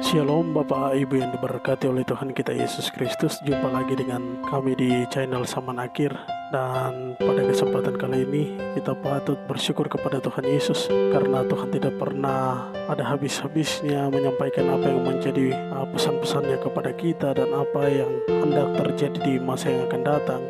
Shalom Bapak Ibu yang diberkati oleh Tuhan kita Yesus Kristus. Jumpa lagi dengan kami di channel Zaman Akhir. Dan pada kesempatan kali ini kita patut bersyukur kepada Tuhan Yesus, karena Tuhan tidak pernah ada habis-habisnya menyampaikan apa yang menjadi pesan-pesannya kepada kita dan apa yang hendak terjadi di masa yang akan datang.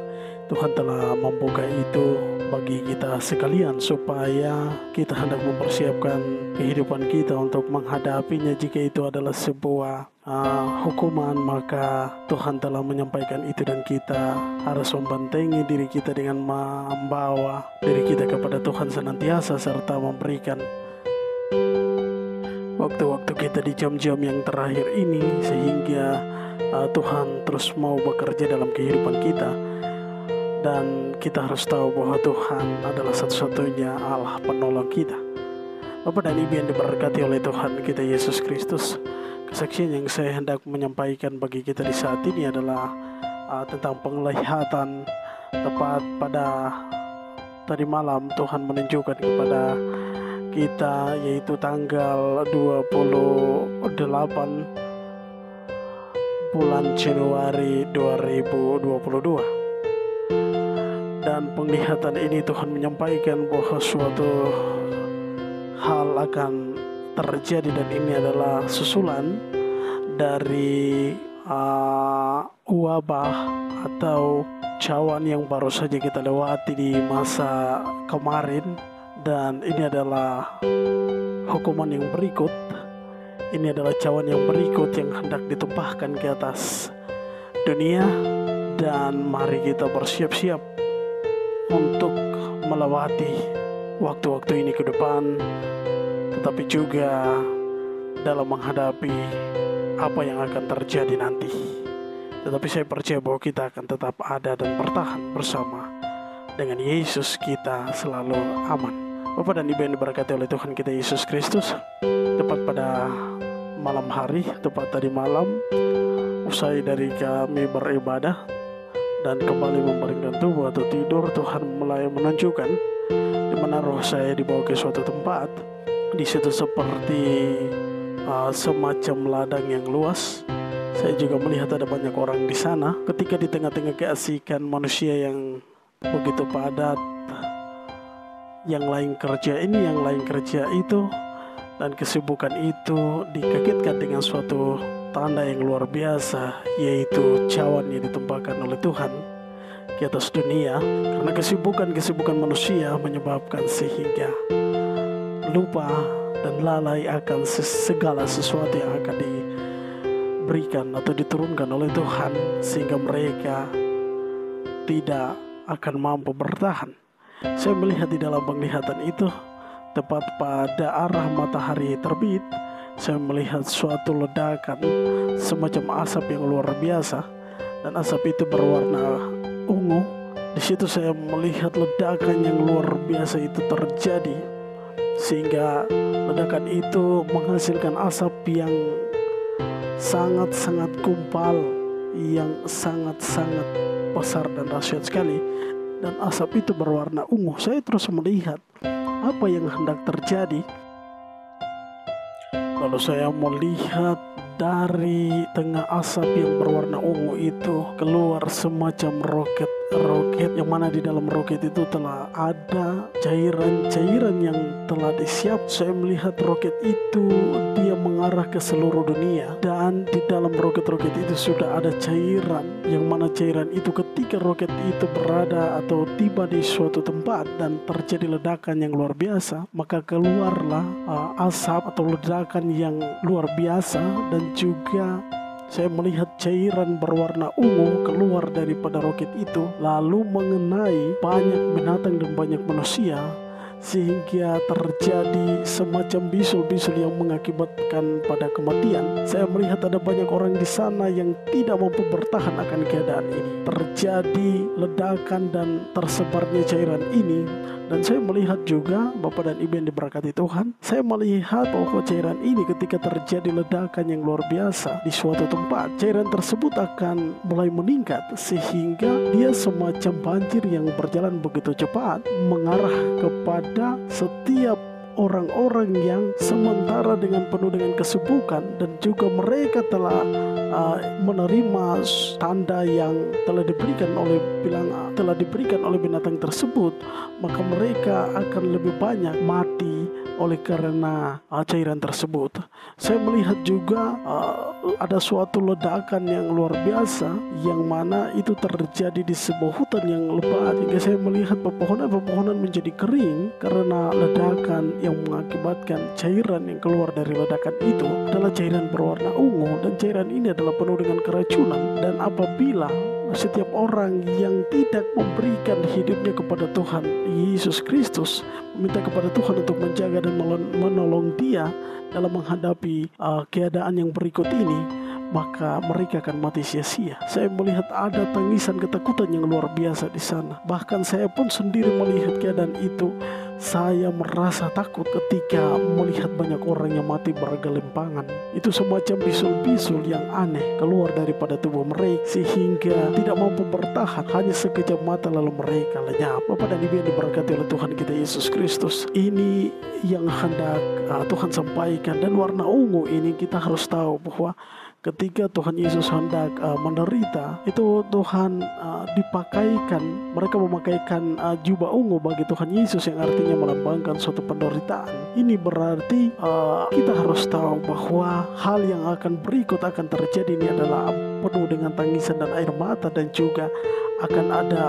Tuhan telah membuka itu bagi kita sekalian supaya kita hendak mempersiapkan kehidupan kita untuk menghadapinya. Jika itu adalah sebuah hukuman, maka Tuhan telah menyampaikan itu dan kita harus membentengi diri kita dengan membawa diri kita kepada Tuhan senantiasa, serta memberikan waktu-waktu kita di jam-jam yang terakhir ini, sehingga Tuhan terus mau bekerja dalam kehidupan kita. Dan kita harus tahu bahwa Tuhan adalah satu-satunya Allah penolong kita. Bapak dan Ibu yang diberkati oleh Tuhan kita Yesus Kristus, kesaksian yang saya hendak menyampaikan bagi kita di saat ini adalah tentang penglihatan. Tepat pada tadi malam Tuhan menunjukkan kepada kita, yaitu tanggal 28 bulan Januari 2022. Dan penglihatan ini Tuhan menyampaikan bahwa suatu hal akan terjadi, dan ini adalah susulan dari wabah atau cawan yang baru saja kita lewati di masa kemarin. Dan ini adalah hukuman yang berikut. Ini adalah cawan yang berikut yang hendak ditumpahkan ke atas dunia. Dan mari kita bersiap-siap untuk melewati waktu-waktu ini ke depan, tetapi juga dalam menghadapi apa yang akan terjadi nanti. Tetapi saya percaya bahwa kita akan tetap ada dan bertahan bersama dengan Yesus, kita selalu aman. Bapak dan Ibu yang diberkati oleh Tuhan kita Yesus Kristus, tepat pada malam hari, tepat tadi malam, usai dari kami beribadah dan kembali membaringkan tubuh atau tidur, Tuhan mulai menunjukkan di mana roh saya dibawa ke suatu tempat. Di situ seperti semacam ladang yang luas. Saya juga melihat ada banyak orang di sana. Ketika di tengah-tengah keasikan manusia yang begitu padat, yang lain kerja ini, yang lain kerja itu, dan kesibukan itu dikagetkan dengan suatu tanda yang luar biasa, yaitu cawan yang ditumpahkan oleh Tuhan ke atas dunia. Karena kesibukan manusia menyebabkan sehingga lupa dan lalai akan segala sesuatu yang akan diberikan atau diturunkan oleh Tuhan, sehingga mereka tidak akan mampu bertahan. Saya melihat di dalam penglihatan itu, tepat pada arah matahari terbit, saya melihat suatu ledakan semacam asap yang luar biasa, dan asap itu berwarna ungu. Di situ saya melihat ledakan yang luar biasa itu terjadi, sehingga ledakan itu menghasilkan asap yang sangat-sangat gumpal, yang sangat-sangat besar dan dahsyat sekali, dan asap itu berwarna ungu. Saya terus melihat apa yang hendak terjadi. Lalu saya melihat dari tengah asap yang berwarna ungu itu keluar semacam roket, yang mana di dalam roket itu telah ada cairan-cairan yang telah disiap. Saya melihat roket itu dia mengarah ke seluruh dunia, dan di dalam roket-roket itu sudah ada cairan, yang mana cairan itu ketika roket itu berada atau tiba di suatu tempat dan terjadi ledakan yang luar biasa, maka keluarlah asap atau ledakan yang luar biasa. Dan juga saya melihat cairan berwarna ungu keluar daripada roket itu, lalu mengenai banyak binatang dan banyak manusia, sehingga terjadi semacam bisul-bisul yang mengakibatkan pada kematian. Saya melihat ada banyak orang di sana yang tidak mampu bertahan akan keadaan ini. Terjadi ledakan dan tersebarnya cairan ini. Dan saya melihat juga, Bapak dan Ibu yang diberkati Tuhan, saya melihat bahwa cairan ini ketika terjadi ledakan yang luar biasa di suatu tempat, cairan tersebut akan mulai meningkat, sehingga dia semacam banjir yang berjalan begitu cepat mengarah kepada setiap orang-orang yang sementara dengan penuh dengan kesibukan, dan juga mereka telah menerima tanda yang telah diberikan oleh binatang tersebut, maka mereka akan lebih banyak mati oleh karena cairan tersebut. Saya melihat juga ada suatu ledakan yang luar biasa, yang mana itu terjadi di sebuah hutan yang lebat, hingga saya melihat pepohonan menjadi kering karena ledakan, yang mengakibatkan cairan yang keluar dari ledakan itu adalah cairan berwarna ungu, dan cairan ini adalah penuh dengan keracunan. Dan apabila setiap orang yang tidak memberikan hidupnya kepada Tuhan Yesus Kristus, meminta kepada Tuhan untuk menjaga dan menolong dia dalam menghadapi keadaan yang berikut ini, maka mereka akan mati sia-sia. Saya melihat ada tangisan ketakutan yang luar biasa di sana. Bahkan saya pun sendiri melihat keadaan itu. Saya merasa takut ketika melihat banyak orang yang mati bergelimpangan. Itu semacam bisul-bisul yang aneh keluar daripada tubuh mereka, sehingga tidak mampu bertahan. Hanya sekejap mata lalu mereka lenyap. Bapak dan Ibu yang diberkati oleh Tuhan kita Yesus Kristus, ini yang hendak Tuhan sampaikan. Dan warna ungu ini kita harus tahu bahwa ketika Tuhan Yesus hendak menderita, itu Tuhan mereka memakaikan jubah ungu bagi Tuhan Yesus, yang artinya melambangkan suatu penderitaan. Ini berarti kita harus tahu bahwa hal yang akan berikut akan terjadi ini adalah penuh dengan tangisan dan air mata, dan juga akan ada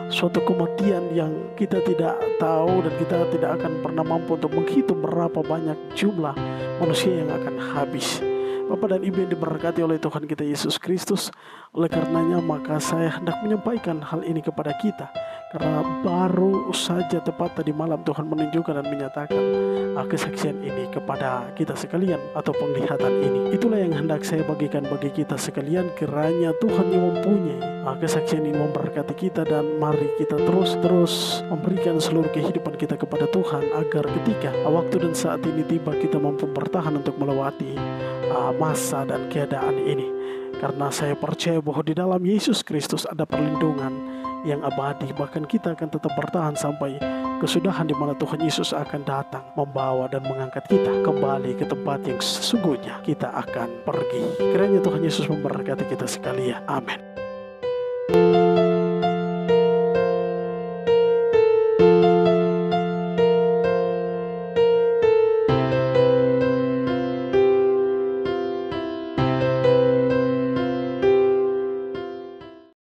suatu kematian yang kita tidak tahu, dan kita tidak akan pernah mampu untuk menghitung berapa banyak jumlah manusia yang akan habis. Bapak dan Ibu yang diberkati oleh Tuhan kita Yesus Kristus, oleh karenanya maka saya hendak menyampaikan hal ini kepada kita, karena baru saja tepat tadi malam Tuhan menunjukkan dan menyatakan kesaksian ini kepada kita sekalian, atau penglihatan ini. Itulah yang hendak saya bagikan bagi kita sekalian. Kiranya Tuhan yang mempunyai kesaksian ini memberkati kita, dan mari kita terus memberikan seluruh kehidupan kita kepada Tuhan, agar ketika waktu dan saat ini tiba, kita mampu bertahan untuk melewati masa dan keadaan ini. Karena saya percaya bahwa di dalam Yesus Kristus ada perlindungan yang abadi. Bahkan kita akan tetap bertahan sampai kesudahan, di mana Tuhan Yesus akan datang membawa dan mengangkat kita kembali ke tempat yang sesungguhnya kita akan pergi. Kiranya Tuhan Yesus memberkati kita sekalian. Amin.